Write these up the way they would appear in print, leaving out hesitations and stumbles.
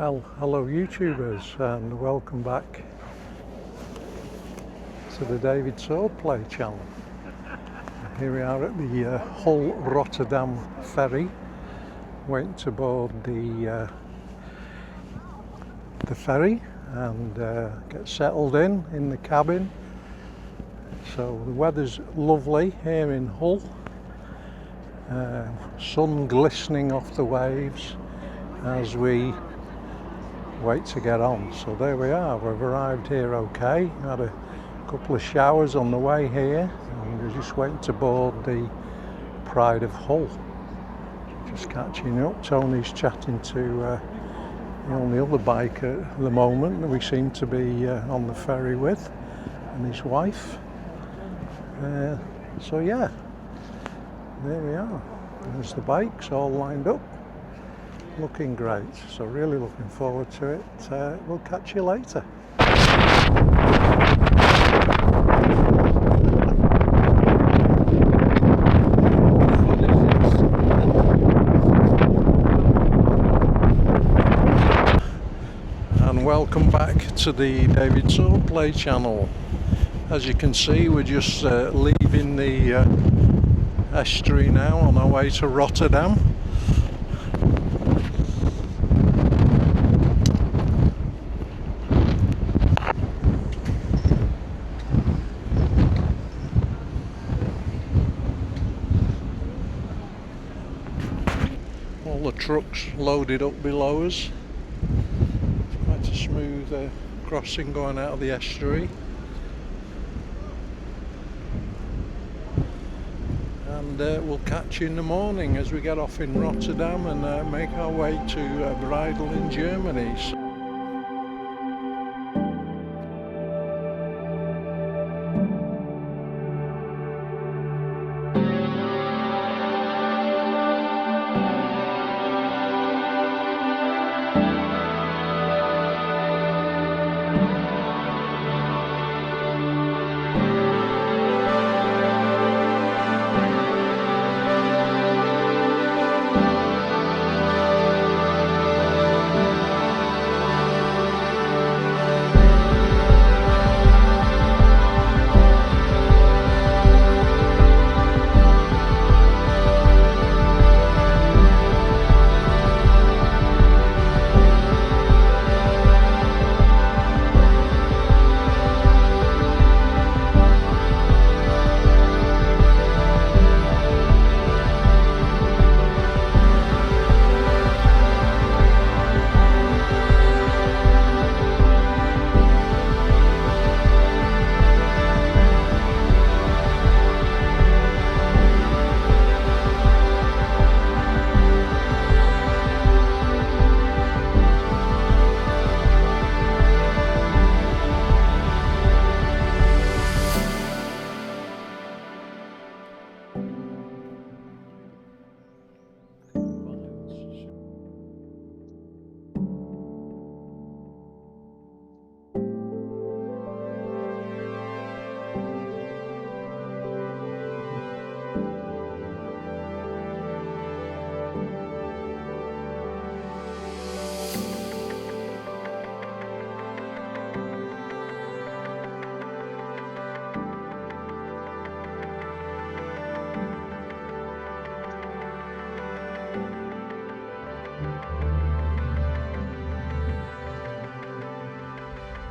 Well, hello YouTubers and welcome back to the David Swordplay channel. Here we are at the Hull Rotterdam ferry, waiting to board the ferry and get settled in the cabin. So the weather's lovely here in Hull, sun glistening off the waves as we wait to get on. So there we are, we've arrived here okay. Had a couple of showers on the way here and we're just waiting to board the Pride of Hull. Just catching up. Tony's chatting to the only other biker at the moment that we seem to be on the ferry with, and his wife. So yeah, there we are. There's the bikes all lined up. Looking great, so really looking forward to it. We'll catch you later. And welcome back to the David Swordplay channel. As you can see, we're just leaving the estuary now on our way to Rotterdam. All the trucks loaded up below us. Quite a smooth crossing going out of the estuary. And we'll catch you in the morning as we get off in Rotterdam and make our way to Bridal in Germany.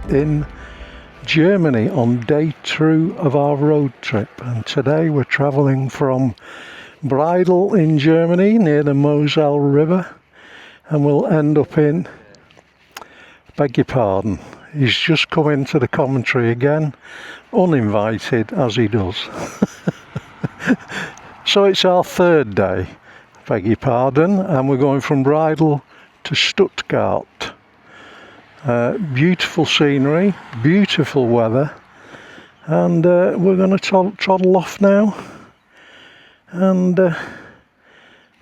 In Germany on day 2 of our road trip, and today we're travelling from Bridal in Germany near the Moselle River, and we'll end up in, beg your pardon, he's just come into the commentary again, uninvited as he does. So it's our third day, beg your pardon, and we're going from Bridal to Stuttgart. Beautiful scenery, beautiful weather, and we're going to toddle off now and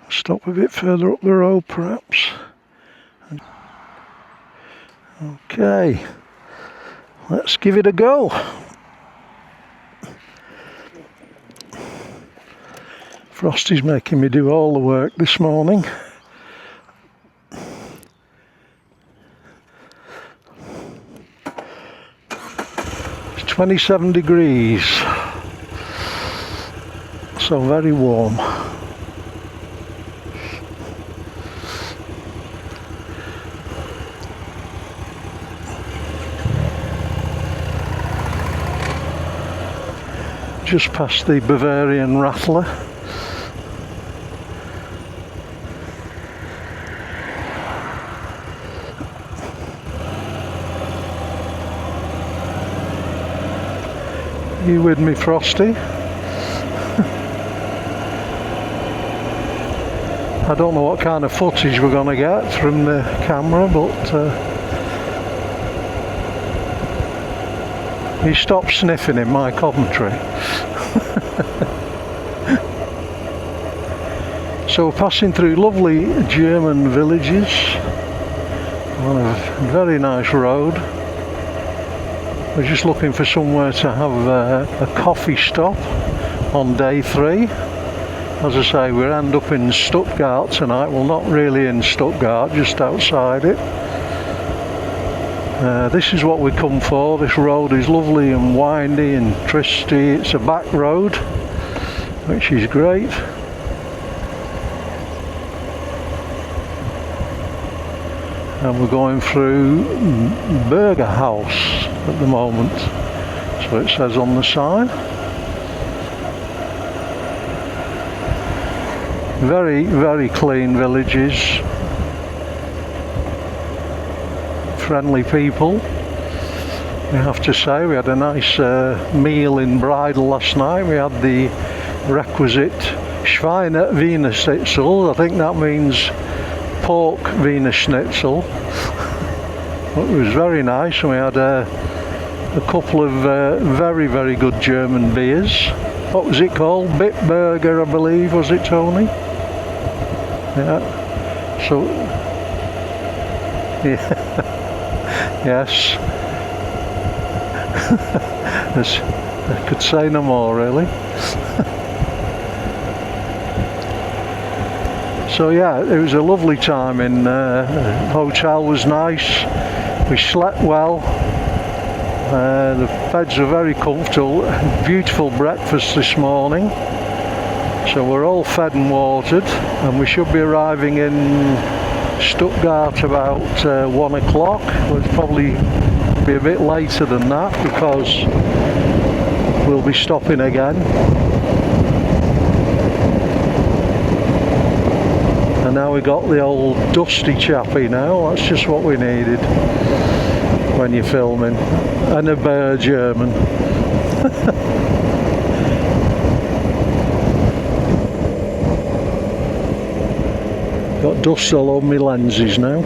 stop a bit further up the road perhaps. Okay, let's give it a go. Frosty's making me do all the work this morning. 27 degrees, so very warm. Just past the Bavarian Rattler. You with me, Frosty? I don't know what kind of footage we're going to get from the camera, but he stopped sniffing in my commentary. So we're passing through lovely German villages on a very nice road. We're just looking for somewhere to have a coffee stop on day 3. As I say, we end up in Stuttgart tonight. Well, not really in Stuttgart, just outside it. This is what we come for. This road is lovely and windy and twisty. It's a back road, which is great. And we're going through Burger House at the moment, so it says on the sign. Very, very clean villages, friendly people. We have to say, we had a nice meal in Bridal last night. We had the requisite Schweine Wiener Schnitzel. I think that means pork Wiener Schnitzel. It was very nice, and we had a couple of very, very good German beers. What was it called? Bitburger, I believe, was it, Tony? Yeah. So, yeah. Yes. I could say no more, really. So yeah, it was a lovely time in the hotel. Was nice. We slept well. The beds were very comfortable. Beautiful breakfast this morning. So we're all fed and watered, and we should be arriving in Stuttgart about 1 o'clock. We'll probably be a bit later than that because we'll be stopping again. And now we got the old dusty chappie now. That's just what we needed when you're filming. And a bear German. Got dust all over my lenses now.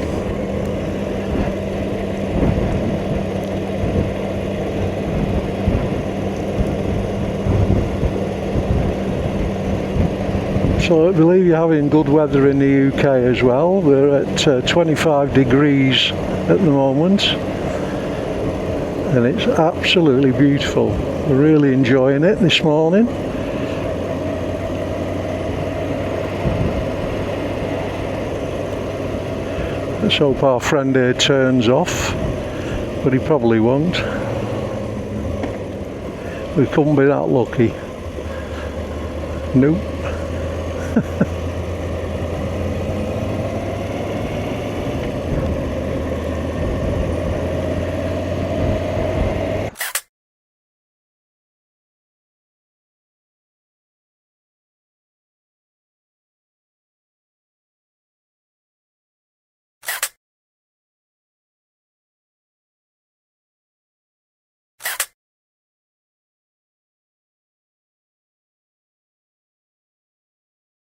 So I believe you're having good weather in the UK as well. We're at 25 degrees at the moment, and it's absolutely beautiful. We're really enjoying it this morning. Let's hope our friend here turns off, but he probably won't. We couldn't be that lucky. Nope.